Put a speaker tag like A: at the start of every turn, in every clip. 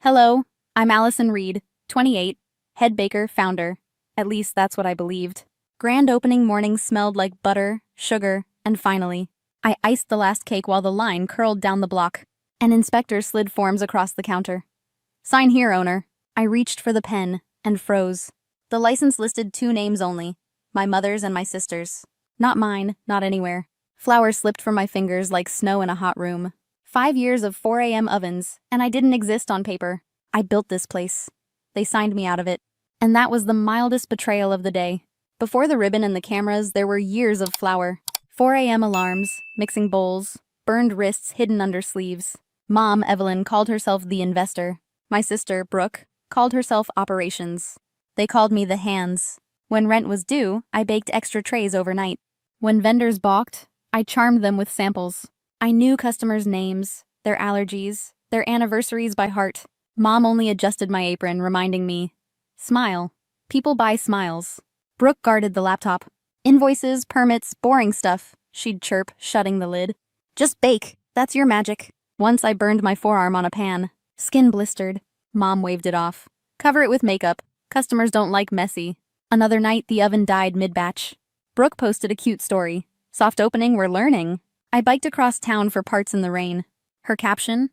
A: Hello, I'm Allison Reed, 28, head baker, founder. At least that's what I believed. Grand opening morning smelled like butter, sugar, and finally, I iced the last cake while the line curled down the block. An inspector slid forms across the counter. Sign here, owner. I reached for the pen and froze. The license listed two names only, my mother's and my sister's. Not mine, not anywhere. Flour slipped from my fingers like snow in a hot room. 5 years of 4 a.m. ovens, and I didn't exist on paper. I built this place. They signed me out of it. And that was the mildest betrayal of the day. Before the ribbon and the cameras, there were years of flour. 4 a.m. alarms, mixing bowls, burned wrists hidden under sleeves. Mom, Evelyn, called herself the investor. My sister, Brooke, called herself operations. They called me the hands. When rent was due, I baked extra trays overnight. When vendors balked, I charmed them with samples. I knew customers' names, their allergies, their anniversaries by heart. Mom only adjusted my apron, reminding me, smile. People buy smiles. Brooke guarded the laptop. Invoices, permits, boring stuff, she'd chirp, shutting the lid. Just bake, that's your magic. Once I burned my forearm on a pan. Skin blistered. Mom waved it off. Cover it with makeup. Customers don't like messy. Another night, the oven died mid-batch. Brooke posted a cute story. Soft opening, we're learning. I biked across town for parts in the rain. Her caption?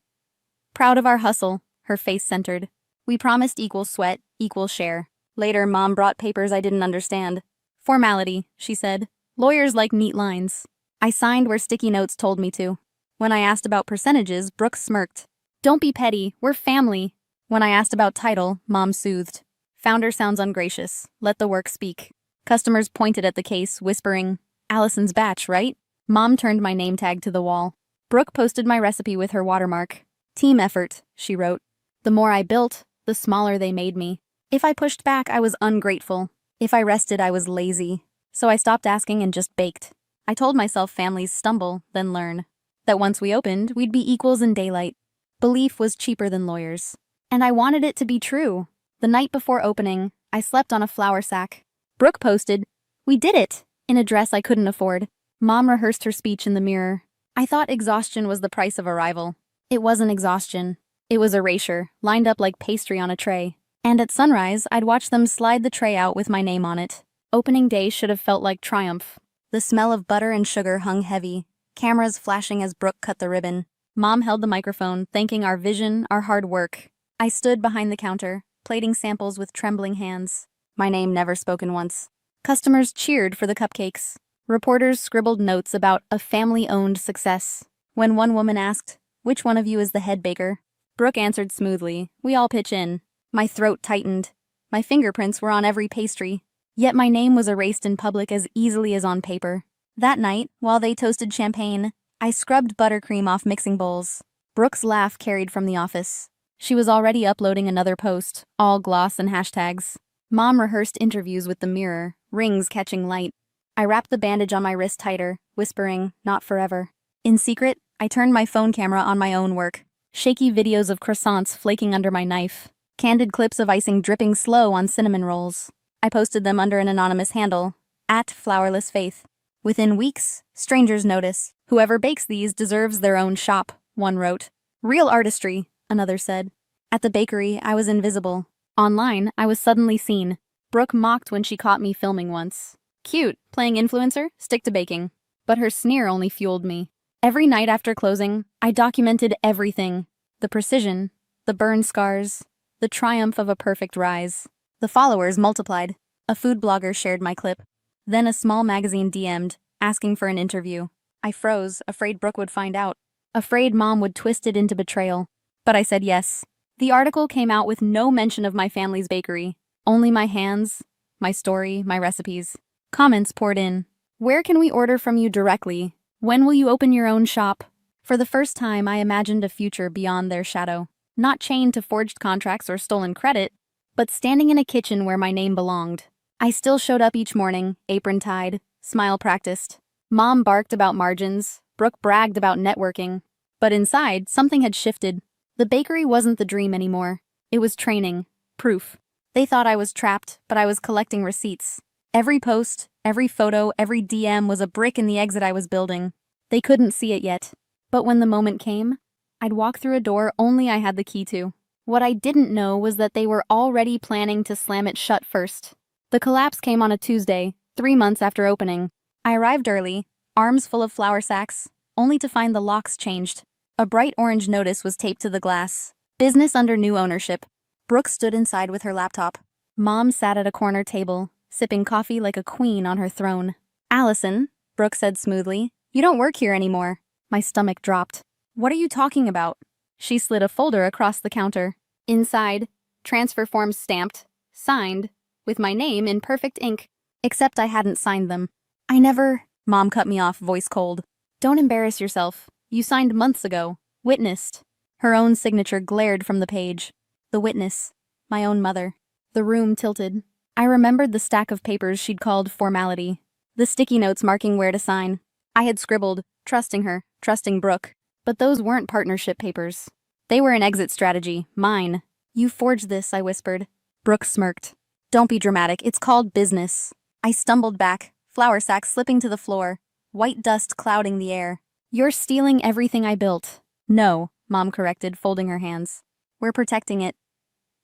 A: Proud of our hustle, her face centered. We promised equal sweat, equal share. Later, Mom brought papers I didn't understand. Formality, she said. Lawyers like neat lines. I signed where sticky notes told me to. When I asked about percentages, Brooke smirked. Don't be petty, we're family. When I asked about title, Mom soothed. Founder sounds ungracious. Let the work speak. Customers pointed at the case, whispering, Allison's batch, right? Mom turned my name tag to the wall. Brooke posted my recipe with her watermark. Team effort, she wrote. The more I built, the smaller they made me. If I pushed back, I was ungrateful. If I rested, I was lazy. So I stopped asking and just baked. I told myself families stumble, then learn. That once we opened, we'd be equals in daylight. Belief was cheaper than lawyers. And I wanted it to be true. The night before opening, I slept on a flour sack. Brooke posted, we did it, in a dress I couldn't afford. Mom rehearsed her speech in the mirror. I thought exhaustion was the price of arrival. It wasn't exhaustion. It was erasure, lined up like pastry on a tray. And at sunrise, I'd watch them slide the tray out with my name on it. Opening day should have felt like triumph. The smell of butter and sugar hung heavy, cameras flashing as Brooke cut the ribbon. Mom held the microphone, thanking our vision, our hard work. I stood behind the counter, plating samples with trembling hands. My name never spoken once. Customers cheered for the cupcakes. Reporters scribbled notes about a family-owned success. When one woman asked, which one of you is the head baker? Brooke answered smoothly, we all pitch in. My throat tightened. My fingerprints were on every pastry. Yet my name was erased in public as easily as on paper. That night, while they toasted champagne, I scrubbed buttercream off mixing bowls. Brooke's laugh carried from the office. She was already uploading another post, all gloss and hashtags. Mom rehearsed interviews with the mirror, rings catching light. I wrapped the bandage on my wrist tighter, whispering, not forever. In secret, I turned my phone camera on my own work. Shaky videos of croissants flaking under my knife. Candid clips of icing dripping slow on cinnamon rolls. I posted them under an anonymous handle, @flourlessfaith. Within weeks, strangers notice. Whoever bakes these deserves their own shop, one wrote. Real artistry, another said. At the bakery, I was invisible. Online, I was suddenly seen. Brooke mocked when she caught me filming once. Cute, playing influencer, stick to baking. But her sneer only fueled me. Every night after closing, I documented everything. The precision, the burn scars, the triumph of a perfect rise. The followers multiplied. A food blogger shared my clip. Then a small magazine DM'd, asking for an interview. I froze, afraid Brooke would find out. Afraid Mom would twist it into betrayal. But I said yes. The article came out with no mention of my family's bakery. Only my hands, my story, my recipes. Comments poured in. Where can we order from you directly? When will you open your own shop? For the first time, I imagined a future beyond their shadow. Not chained to forged contracts or stolen credit, but standing in a kitchen where my name belonged. I still showed up each morning, apron tied, smile practiced. Mom barked about margins, Brooke bragged about networking. But inside, something had shifted. The bakery wasn't the dream anymore. It was training, proof. They thought I was trapped, but I was collecting receipts. Every post, every photo, every DM was a brick in the exit I was building. They couldn't see it yet. But when the moment came, I'd walk through a door only I had the key to. What I didn't know was that they were already planning to slam it shut first. The collapse came on a Tuesday, 3 months after opening. I arrived early, arms full of flour sacks, only to find the locks changed. A bright orange notice was taped to the glass. Business under new ownership. Brooke stood inside with her laptop. Mom sat at a corner table, sipping coffee like a queen on her throne. "Allison," Brooke said smoothly, "you don't work here anymore." My stomach dropped. "What are you talking about?" She slid a folder across the counter. Inside, transfer forms stamped, signed, with my name in perfect ink. Except I hadn't signed them. "I never—" Mom cut me off, voice cold. "Don't embarrass yourself. You signed months ago. Witnessed." Her own signature glared from the page. The witness. My own mother. The room tilted. I remembered the stack of papers she'd called formality. The sticky notes marking where to sign. I had scribbled, trusting her, trusting Brooke. But those weren't partnership papers. They were an exit strategy, mine. "You forged this," I whispered. Brooke smirked. "Don't be dramatic, it's called business." I stumbled back, flour sacks slipping to the floor, white dust clouding the air. "You're stealing everything I built." "No," Mom corrected, folding her hands. "We're protecting it.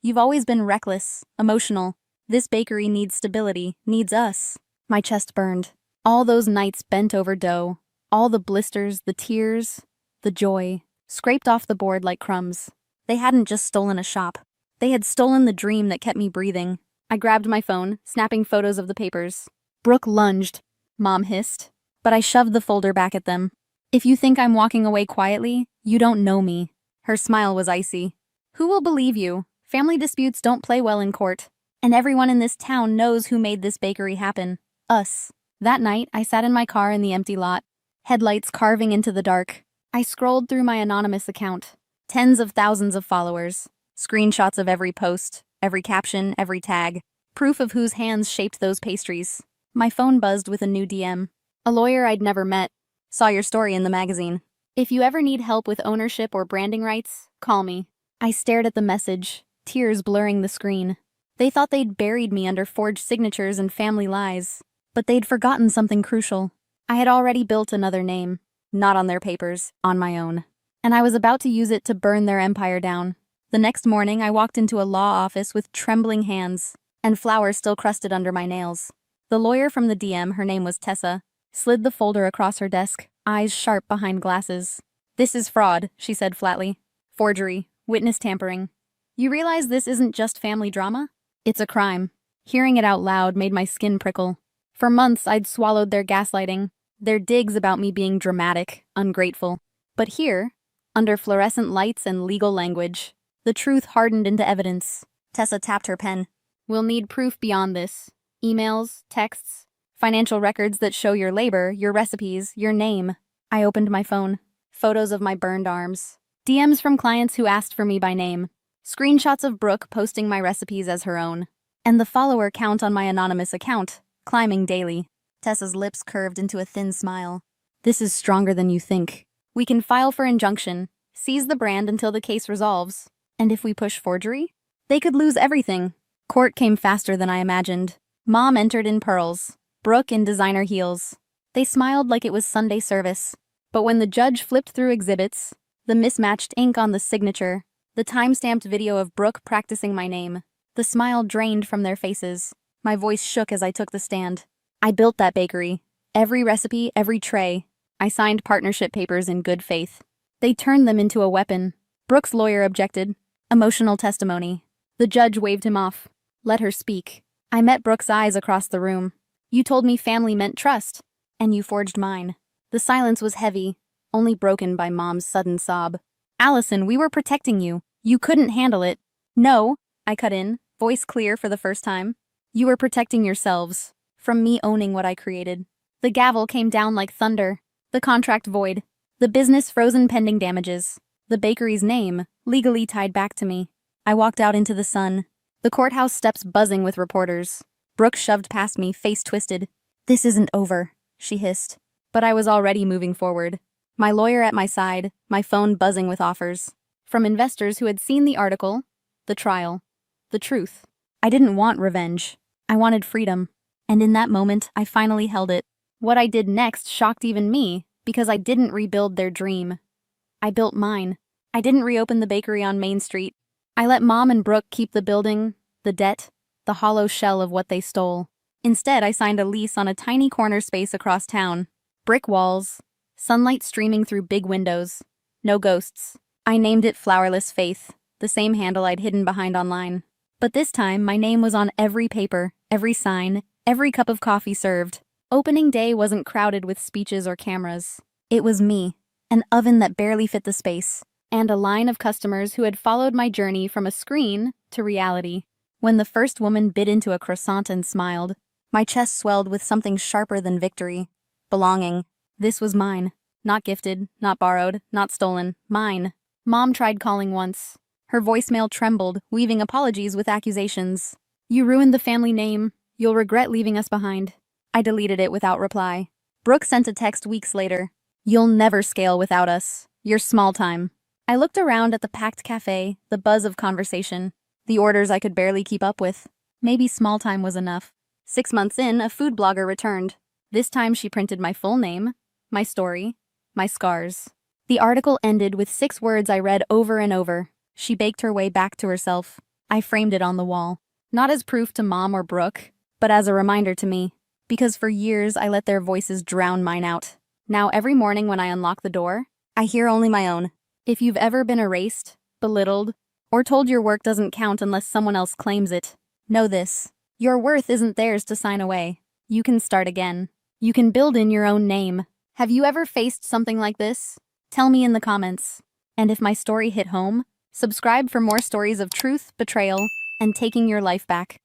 A: You've always been reckless, emotional. This bakery needs stability, needs us." My chest burned. All those nights bent over dough, all the blisters, the tears, the joy, scraped off the board like crumbs. They hadn't just stolen a shop. They had stolen the dream that kept me breathing. I grabbed my phone, snapping photos of the papers. Brooke lunged. Mom hissed. But I shoved the folder back at them. "If you think I'm walking away quietly, you don't know me." Her smile was icy. "Who will believe you? Family disputes don't play well in court. And everyone in this town knows who made this bakery happen. Us." That night, I sat in my car in the empty lot, headlights carving into the dark. I scrolled through my anonymous account. Tens of thousands of followers. Screenshots of every post, every caption, every tag. Proof of whose hands shaped those pastries. My phone buzzed with a new DM. A lawyer I'd never met. "Saw your story in the magazine. If you ever need help with ownership or branding rights, call me." I stared at the message, tears blurring the screen. They thought they'd buried me under forged signatures and family lies. But they'd forgotten something crucial. I had already built another name. Not on their papers, on my own. And I was about to use it to burn their empire down. The next morning, I walked into a law office with trembling hands, and flour still crusted under my nails. The lawyer from the DM, her name was Tessa, slid the folder across her desk, eyes sharp behind glasses. "This is fraud," she said flatly. "Forgery, witness tampering. You realize this isn't just family drama? It's a crime." Hearing it out loud made my skin prickle. For months, I'd swallowed their gaslighting, their digs about me being dramatic, ungrateful. But here, under fluorescent lights and legal language, the truth hardened into evidence. Tessa tapped her pen. "We'll need proof beyond this. Emails, texts, financial records that show your labor, your recipes, your name." I opened my phone. Photos of my burned arms. DMs from clients who asked for me by name. Screenshots of Brooke posting my recipes as her own. And the follower count on my anonymous account, climbing daily. Tessa's lips curved into a thin smile. "This is stronger than you think. We can file for injunction, seize the brand until the case resolves. And if we push forgery, they could lose everything." Court came faster than I imagined. Mom entered in pearls, Brooke in designer heels. They smiled like it was Sunday service. But when the judge flipped through exhibits, the mismatched ink on the signature, the time-stamped video of Brooke practicing my name, the smile drained from their faces. My voice shook as I took the stand. I built that bakery. Every recipe, every tray. I signed partnership papers in good faith. They turned them into a weapon. Brooke's lawyer objected. Emotional testimony. The judge waved him off. Let her speak. I met Brooke's eyes across the room. "You told me family meant trust, and you forged mine." The silence was heavy, only broken by Mom's sudden sob. "Allison, we were protecting you. You couldn't handle it." "No," I cut in, voice clear for the first time. "You were protecting yourselves from me owning what I created." The gavel came down like thunder. The contract void. The business frozen pending damages. The bakery's name legally tied back to me. I walked out into the sun. The courthouse steps buzzing with reporters. Brooke shoved past me, face twisted. "This isn't over," she hissed. But I was already moving forward. My lawyer at my side, my phone buzzing with offers. From investors who had seen the article, the trial, the truth. I didn't want revenge. I wanted freedom. And in that moment, I finally held it. What I did next shocked even me, because I didn't rebuild their dream. I built mine. I didn't reopen the bakery on Main Street. I let Mom and Brooke keep the building, the debt, the hollow shell of what they stole. Instead, I signed a lease on a tiny corner space across town. Brick walls, sunlight streaming through big windows. No ghosts. I named it Flowerless Faith, the same handle I'd hidden behind online. But this time, my name was on every paper, every sign, every cup of coffee served. Opening day wasn't crowded with speeches or cameras. It was me, an oven that barely fit the space, and a line of customers who had followed my journey from a screen to reality. When the first woman bit into a croissant and smiled, my chest swelled with something sharper than victory. Belonging. This was mine. Not gifted, not borrowed, not stolen. Mine. Mom tried calling once. Her voicemail trembled, weaving apologies with accusations. "You ruined the family name. You'll regret leaving us behind." I deleted it without reply. Brooke sent a text weeks later. "You'll never scale without us. You're small time." I looked around at the packed cafe, the buzz of conversation, the orders I could barely keep up with. Maybe small time was enough. 6 months in, a food blogger returned. This time she printed my full name, my story, my scars. The article ended with 6 words I read over and over. She baked her way back to herself. I framed it on the wall. Not as proof to Mom or Brooke, but as a reminder to me. Because for years I let their voices drown mine out. Now every morning when I unlock the door, I hear only my own. If you've ever been erased, belittled, or told your work doesn't count unless someone else claims it, know this. Your worth isn't theirs to sign away. You can start again. You can build in your own name. Have you ever faced something like this? Tell me in the comments. And if my story hit home, subscribe for more stories of truth, betrayal, and taking your life back.